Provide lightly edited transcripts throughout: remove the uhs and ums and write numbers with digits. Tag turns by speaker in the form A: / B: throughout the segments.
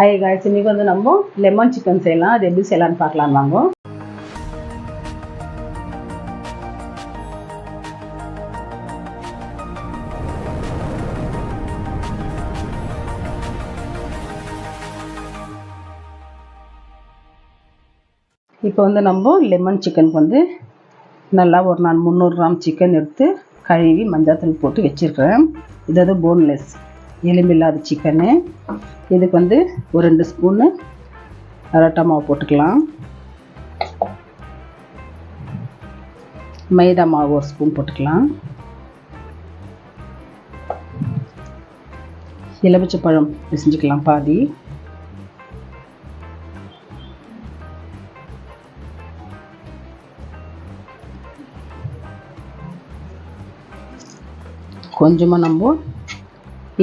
A: ஐ guys, இன்றைக்கி வந்து நம்ம லெமன் சிக்கன் செய்யலாம். அது எப்படி செய்யலான்னு பார்க்கலாம் வாங்க. இப்போ வந்து நம்ம லெமன் சிக்கனுக்கு வந்து நல்லா ஒரு நான் 300 கிராம் சிக்கன் எடுத்து கழுவி மஞ்சள் போட்டு வச்சுருக்கிறேன். இது வந்து போன்லெஸ் எலும்பில்லாத சிக்கனு. இதுக்கு வந்து ஒரு 2 ஸ்பூனு அரட்டை மாவு போட்டுக்கலாம். மைதா மாவு 1 ஸ்பூன் போட்டுக்கலாம். எலுமிச்சை பழம் பிசைஞ்சிக்கலாம் பாதி. கொஞ்சமாக நம்ம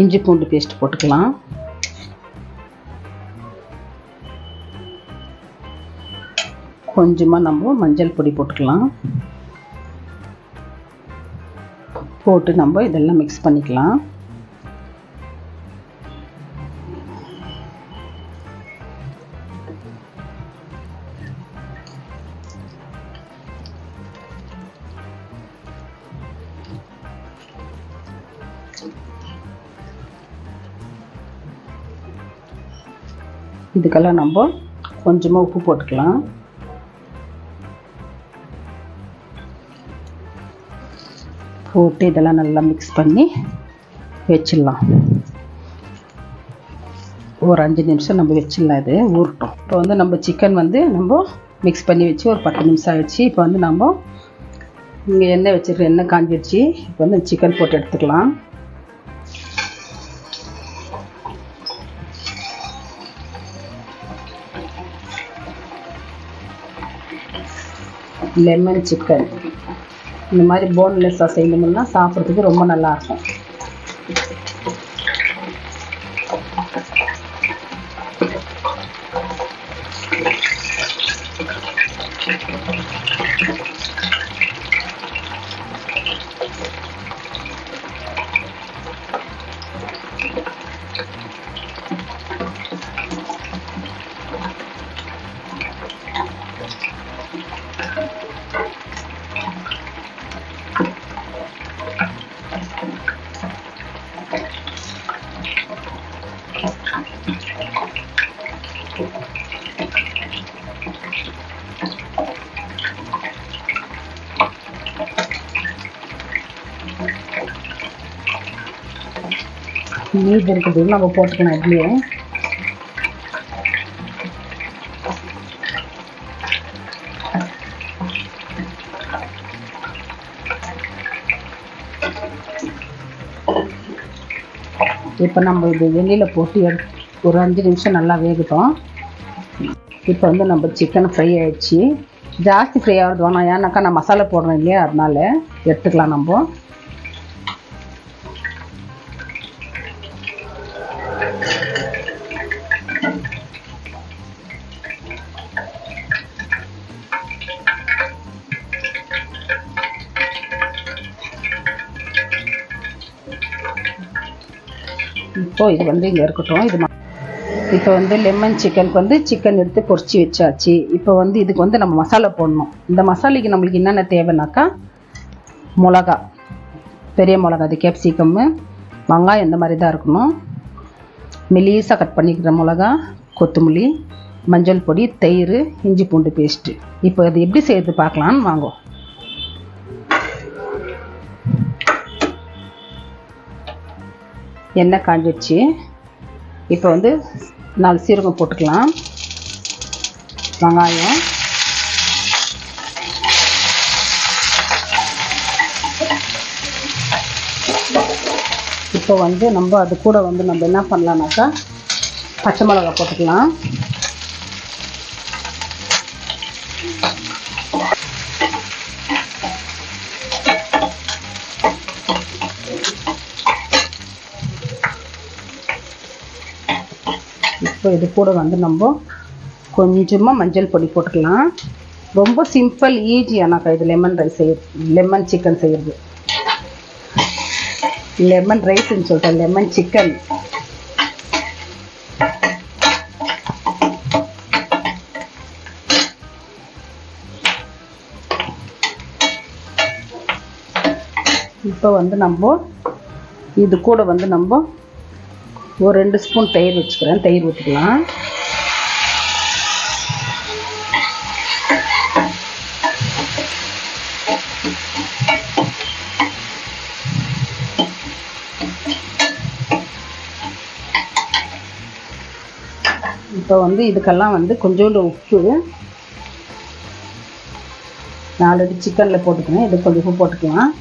A: இஞ்சி பூண்டு பேஸ்ட் போட்டுக்கலாம். கொஞ்சமாக நம்ம மஞ்சள் பொடி போட்டுக்கலாம். போட்டு நம்ம இதெல்லாம் மிக்ஸ் பண்ணிக்கலாம். இதுக்கெல்லாம் நம்ம கொஞ்சமாக உப்பு போட்டுக்கலாம். போட்டு இதெல்லாம் நல்லா மிக்ஸ் பண்ணி வச்சிடலாம். ஒரு 5 நிமிஷம் நம்ம வச்சிடலாம். இது ஊறட்டும். இப்போ வந்து நம்ம சிக்கன் வந்து நம்ம மிக்ஸ் பண்ணி வச்சு ஒரு 10 நிமிஷம் ஆகிடுச்சு. இப்போ வந்து நம்ம இங்கே எண்ணெய் வச்சுருக்க எண்ணெய் காஞ்சிடுச்சு. இப்போ வந்து சிக்கன் போட்டு எடுத்துக்கலாம். லெமன் சிக்கன் இந்த மாதிரி போன்லெஸ்ஸாக செய்யணும்னா சாப்பிட்றதுக்கு ரொம்ப நல்லாயிருக்கும். மீதி இருக்குது நம்ம போட்டுக்கலாம். இதுலேயே இப்போ நம்ம இது வெளியில் போட்டு ஒரு 5 நிமிஷம் நல்லா வேகட்டும். இப்போ வந்து நம்ம சிக்கன் ஃப்ரை ஆகிடுச்சு. ஜாஸ்தி ஃப்ரை ஆகிறது வேணாம், ஏன்னாக்கா நான் மசாலா போடுறேன் இல்லையா, அதனால எடுத்துக்கலாம். நம்ம இப்போ இது வந்து இங்கே இருக்கட்டும். இப்போ வந்து லெமன் சிக்கனுக்கு வந்து சிக்கன் எடுத்து பொரிச்சு வச்சாச்சு. இப்போ வந்து இதுக்கு வந்து நம்ம மசாலா போடணும். இந்த மசாலைக்கு நம்மளுக்கு என்னென்ன தேவைன்னாக்கா, மிளகா, பெரிய மிளகா, அது கேப்சிகம்மு, வெங்காயம் இந்த மாதிரி தான் இருக்கணும். மெலிசாக கட் பண்ணிக்கிற மிளகா, கொத்தமல்லி, மஞ்சள் பொடி, தயிர், இஞ்சி பூண்டு பேஸ்ட்டு. இப்போ அது எப்படி செய்யறது பார்க்கலான்னு வாங்க. எண்ணெய் காஞ்சிடுச்சு. இப்போ வந்து 4 சீரகம் போட்டுக்கலாம். வெங்காயம், இப்போ வந்து நம்ம அது கூட வந்து நம்ம என்ன பண்ணலான்னாக்கா பச்சை மிளகா போட்டுக்கலாம். இப்போ இது கூட வந்து நம்ம கொஞ்சமாக மஞ்சள் பொடி போட்டுக்கலாம். ரொம்ப சிம்பிள், ஈஸி. ஆனாக்கா இது லெமன் ரைஸ் லெமன் சிக்கன் செய்கிறது. லெமன் ரைஸ்ன்னு சொல்லிட்டேன், லெமன் சிக்கன். இப்போ வந்து நம்ம இது கூட வந்து நம்ம ஒரு 2 ஸ்பூன் தயிர் வச்சுக்கிறேன். தயிர் ஊற்றிக்கலாம். இப்போ வந்து இதுக்கெல்லாம் வந்து கொஞ்சோண்டு உப்பு, நான் ஆல்ரெடி சிக்கனில் போட்டுக்கிறேன், இது கொஞ்சம் உப்பு போட்டுக்கலாம்.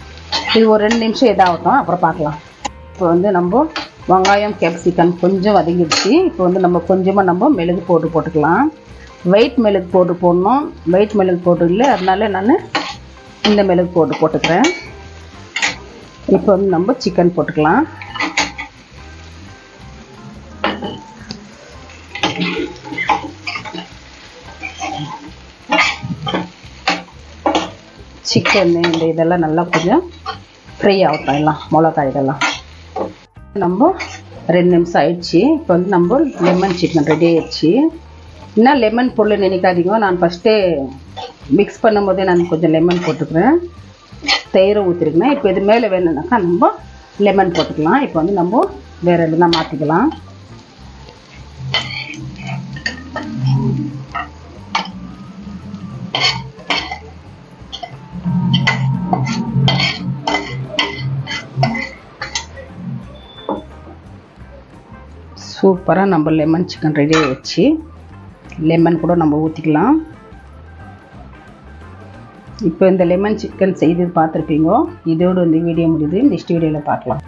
A: இது ஒரு 2 நிமிஷம் இதாகட்டும், அப்புறம் பார்க்கலாம். இப்போ வந்து நம்ம வெங்காயம் கேப்சிகம் கொஞ்சம் வதங்கிடுச்சு. இப்போ வந்து நம்ம கொஞ்சமாக மிளகு பவுடர் போட்டுக்கலாம். ஒயிட் மிளகு பவுடர் போடணும். ஒயிட் மிளகு பவுடர் இல்லை, அதனால நான் இந்த மிளகு பவுடர் போட்டுக்கிறேன். இப்போ வந்து நம்ம சிக்கன் போட்டுக்கலாம். சிக்கன் இந்த இதெல்லாம் நல்லா கொஞ்சம் ஃப்ரை ஆகட்டும், எல்லாம் மிளகாய் இதெல்லாம். நம்ம 2 நிமிஷம் ஆயிடுச்சு. இப்போ வந்து நம்ம லெமன் சிக்கன் ரெடி ஆயிடுச்சு. என்ன லெமன் பொருள் நினைக்காதீங்க, நான் ஃபஸ்ட்டே மிக்ஸ் பண்ணும் போதே நான் கொஞ்சம் லெமன் போட்டுக்கிறேன், தயிரை ஊற்றிருக்கேன். இப்போ இது மேலே வேணும்னாக்கா நம்ம லெமன் போட்டுக்கலாம். இப்போ வந்து நம்ம வேறு எதுனா மாற்றிக்கலாம். சூப்பராக நம்ம லெமன் சிக்கன் ரெடி ஆகிடுச்சு. லெமன் கூட நம்ம ஊற்றிக்கலாம். இப்போ இந்த லெமன் சிக்கன் செய்து பார்த்துருப்பீங்க. இதோடு இந்த வீடியோ முடியுது. நெக்ஸ்ட் வீடியோவில் பார்க்கலாம்.